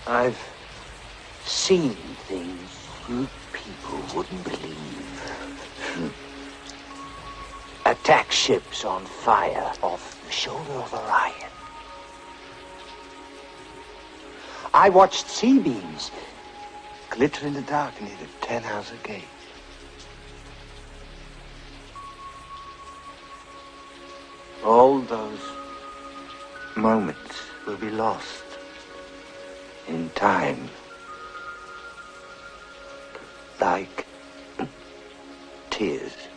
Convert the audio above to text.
I've seen things you people wouldn't believe. Attack ships on fire off the shoulder of Orion. I watched sea beams glitter in the dark near the 10-house gate. All those moments will be lost in time, like tears.